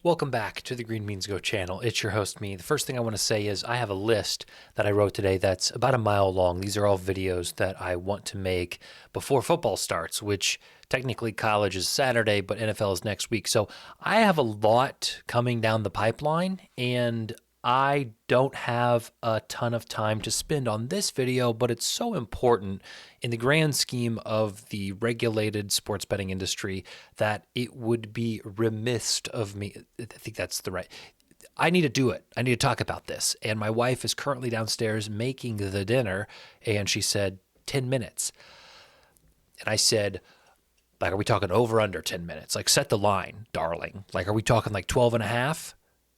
Welcome back to the Green Beans Go channel. It's your host, me. The first thing I want to say is I have a list that I wrote today that's about a mile long. These are all videos that I want to make before football starts, which technically college is Saturday, but NFL is next week. So I have a lot coming down the pipeline, and I don't have a ton of time to spend on this video, but it's so important in the grand scheme of the regulated sports betting industry that it would be remiss of me. I think that's the right. I need to do it. I need to talk about this. And my wife is currently downstairs making the dinner, and she said 10 minutes. And I said, like, are we talking over under 10 minutes? Like, set the line, darling. Like, are we talking like 12 and a half?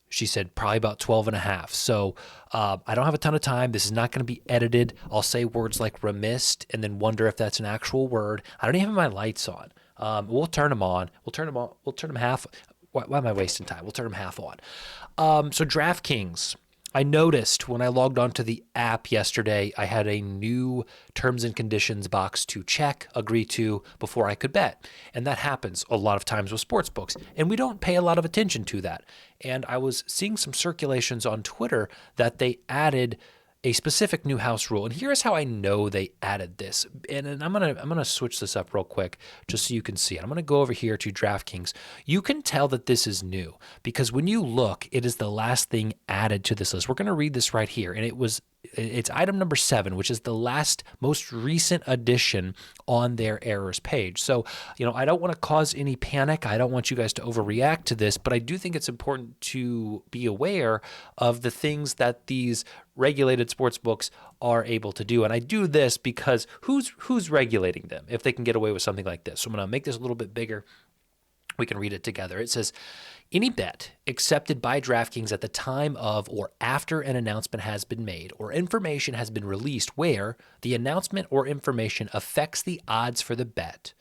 She said probably about 12 and a half. So I don't have a ton of time. This is not going to be edited. I'll say words like remissed and then wonder if that's an actual word. I don't even have my lights on. We'll turn them on. We'll turn them half. Why am I wasting time? We'll turn them half on. So DraftKing's. I noticed when I logged onto the app yesterday, I had a new terms and conditions box to check, agree to, before I could bet. And that happens a lot of times with sportsbooks. And we don't pay a lot of attention to that. And I was seeing some circulations on Twitter that they added a specific new house rule. And here's how I know they added this. And I'm gonna switch this up real quick just so you can see it. I'm gonna go over here to DraftKings. You can tell that this is new because when you look, it is the last thing added to this list. We're gonna read this right here. And it's item number 7, which is the most recent addition on their errors page. So, I don't want to cause any panic. I don't want you guys to overreact to this, but I do think it's important to be aware of the things that these regulated sports books are able to do. And I do this because who's regulating them if they can get away with something like this? So I'm going to make this a little bit bigger. We can read it together. It says, any bet accepted by DraftKings at the time of or after an announcement has been made or information has been released where the announcement or information affects the odds for the bet,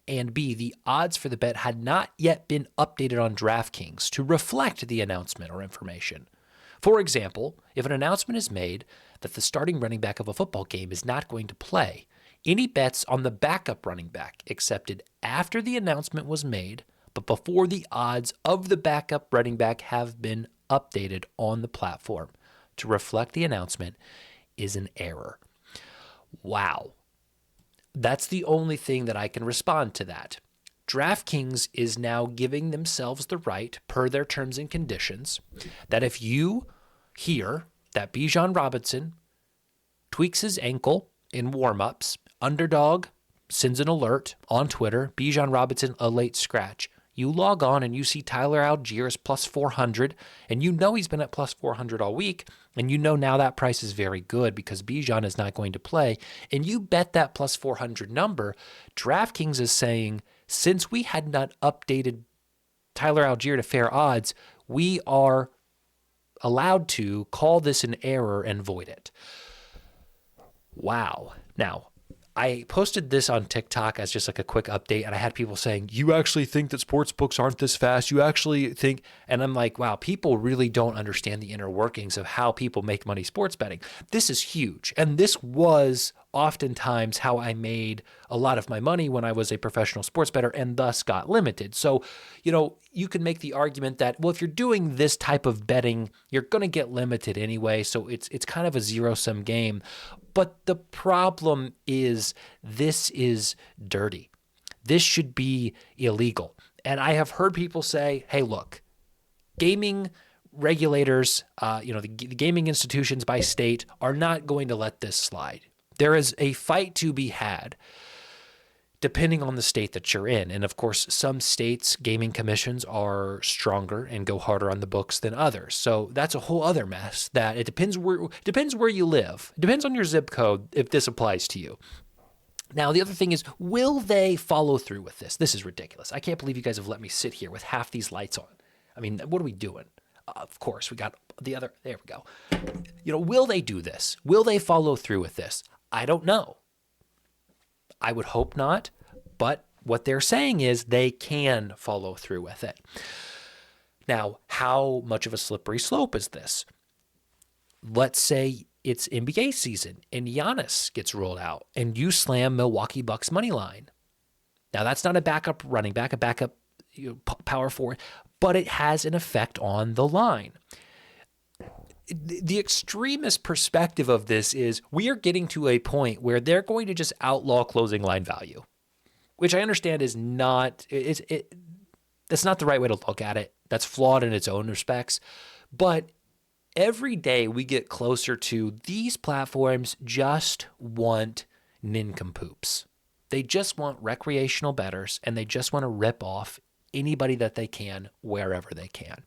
and B, the odds for the bet had not yet been updated on DraftKings to reflect the announcement or information. For example, if an announcement is made that the starting running back of a football game is not going to play, any bets on the backup running back accepted after the announcement was made but before the odds of the backup running back have been updated on the platform to reflect the announcement is an error. Wow. That's the only thing that I can respond to that. DraftKings is now giving themselves the right, per their terms and conditions, that if you hear that Bijan Robinson tweaks his ankle in warm-ups, Underdog sends an alert on Twitter, Bijan Robinson, a late scratch. You log on and you see Tyler Algier plus 400, and you know he's been at plus 400 all week, and you know now that price is very good because Bijan is not going to play, and you bet that plus 400 number. DraftKings is saying, since we had not updated Tyler Algier to fair odds, we are allowed to call this an error and void it. Wow. Now, I posted this on TikTok as just like a quick update, and I had people saying, you actually think that sports books aren't this fast? You actually think, and I'm like, wow, people really don't understand the inner workings of how people make money sports betting. This is huge. And this was oftentimes how I made a lot of my money when I was a professional sports bettor and thus got limited. So, you can make the argument that, well, if you're doing this type of betting, you're going to get limited anyway. So it's kind of a zero-sum game. But the problem is this is dirty. This should be illegal. And I have heard people say, hey, look, gaming regulators, the gaming institutions by state are not going to let this slide. There is a fight to be had depending on the state that you're in. And of course, some states' gaming commissions are stronger and go harder on the books than others. So that's a whole other mess that it depends where you live. It depends on your zip code if this applies to you. Now, the other thing is, will they follow through with this? This is ridiculous. I can't believe you guys have let me sit here with half these lights on. I mean, what are we doing? Of course, we got the other. There we go. Will they do this? Will they follow through with this? I don't know. I would hope not, but what they're saying is they can follow through with it. Now, how much of a slippery slope is this? Let's say it's NBA season and Giannis gets rolled out and you slam Milwaukee Bucks money line. Now, that's not a backup running back, a backup power forward. but it has an effect on the line. The extremist perspective of this is we are getting to a point where they're going to just outlaw closing line value, which I understand is not, that's not the right way to look at it. That's flawed in its own respects. But every day we get closer to these platforms just want nincompoops. They just want recreational bettors, and they just want to rip off anybody that they can wherever they can.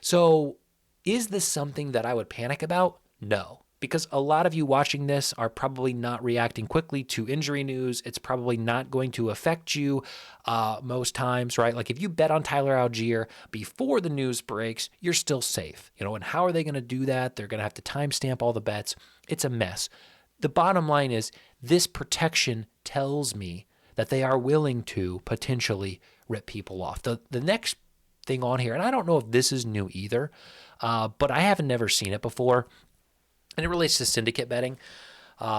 So is this something that I would panic about? No, because a lot of you watching this are probably not reacting quickly to injury news. It's probably not going to affect you most times, right? Like if you bet on Tyler Algier before the news breaks, you're still safe. And how are they going to do that? They're going to have to timestamp all the bets. It's a mess. The bottom line is this protection tells me that they are willing to potentially rip people off. The next thing on here, and I don't know if this is new either, but I haven't never seen it before, and it relates to syndicate betting.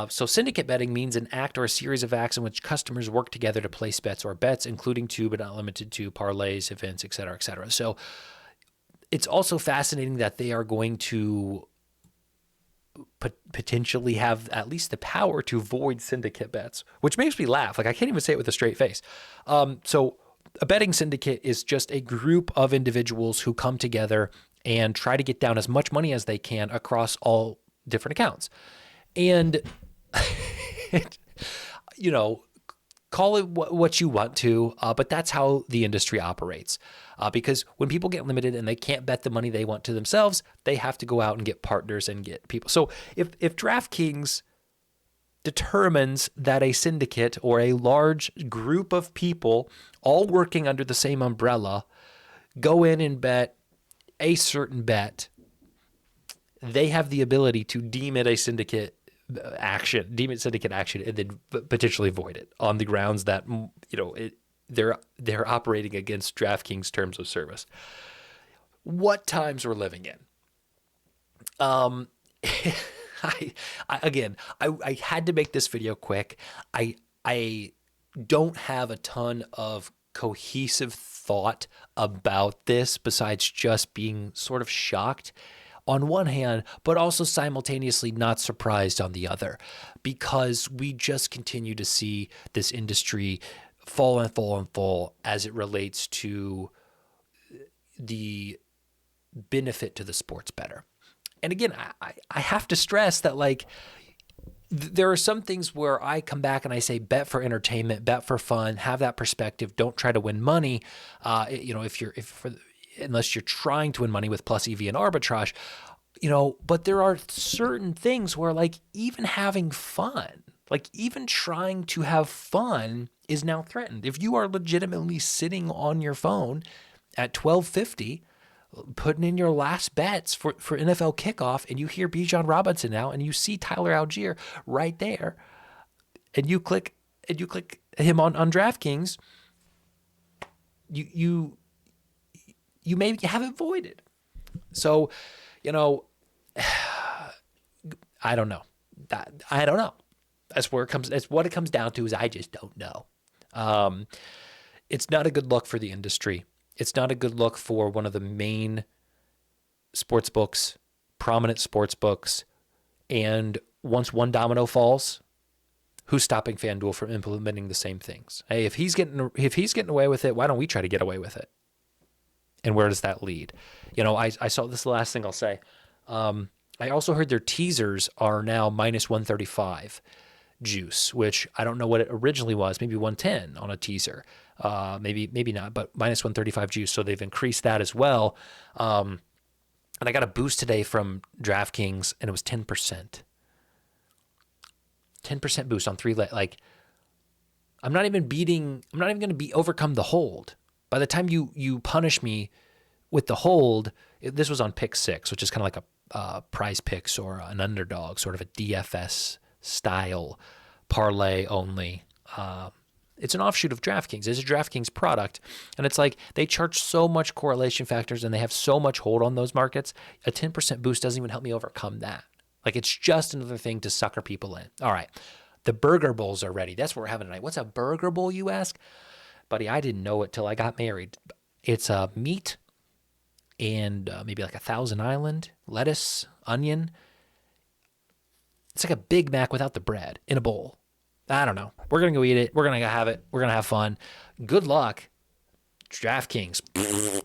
So syndicate betting means an act or a series of acts in which customers work together to place bets or bets, including to but not limited to parlays, events, et cetera, et cetera. So it's also fascinating that they are going to potentially have at least the power to void syndicate bets, which makes me laugh. Like I can't even say it with a straight face. So a betting syndicate is just a group of individuals who come together and try to get down as much money as they can across all different accounts. And, call it what you want to, but that's how the industry operates. Because when people get limited and they can't bet the money they want to themselves, they have to go out and get partners and get people. So if DraftKing's determines that a syndicate or a large group of people all working under the same umbrella go in and bet a certain bet, they have the ability to deem it syndicate action, and then potentially void it on the grounds that, they're operating against DraftKings terms of service. What times we're living in. I had to make this video quick. I don't have a ton of cohesive thought about this besides just being sort of shocked on one hand, but also simultaneously not surprised on the other, because we just continue to see this industry fall and fall and fall as it relates to the benefit to the sports bettor. And again, I have to stress that, like, there are some things where I come back and I say, bet for entertainment, bet for fun, have that perspective. Don't try to win money. Unless you're trying to win money with plus EV and arbitrage, but there are certain things where, like, even having fun, like even trying to have fun is now threatened. If you are legitimately sitting on your phone at 12:50, putting in your last bets for NFL kickoff, and you hear Bijan Robinson now, and you see Tyler Algier right there, and you click him on DraftKings, you maybe have it voided. So, I don't know. I don't know. That's where it comes. That's what it comes down to. Is I just don't know. It's not a good look for the industry. It's not a good look for one of the main sports books, prominent sports books. And once one domino falls, who's stopping FanDuel from implementing the same things? Hey, if he's getting away with it, why don't we try to get away with it? And where does that lead? I saw this, the last thing I'll say. I also heard their teasers are now minus 135 juice, which I don't know what it originally was, maybe 110 on a teaser. Maybe not, but minus 135 juice. So they've increased that as well. And I got a boost today from DraftKings, and it was 10%. 10% boost on three. Like, I'm not even going to overcome the hold. By the time you punish me with the hold, this was on pick 6, which is kind of like a prize picks or an underdog, sort of a DFS style parlay only. It's an offshoot of DraftKings. It's a DraftKings product. And it's like they charge so much correlation factors and they have so much hold on those markets. A 10% boost doesn't even help me overcome that. Like, it's just another thing to sucker people in. All right. The burger bowls are ready. That's what we're having tonight. What's a burger bowl, you ask? Buddy, I didn't know it till I got married. It's meat and maybe like a Thousand Island, lettuce, onion. It's like a Big Mac without the bread in a bowl. I don't know. We're going to go eat it. We're going to go have it. We're going to have fun. Good luck. DraftKings.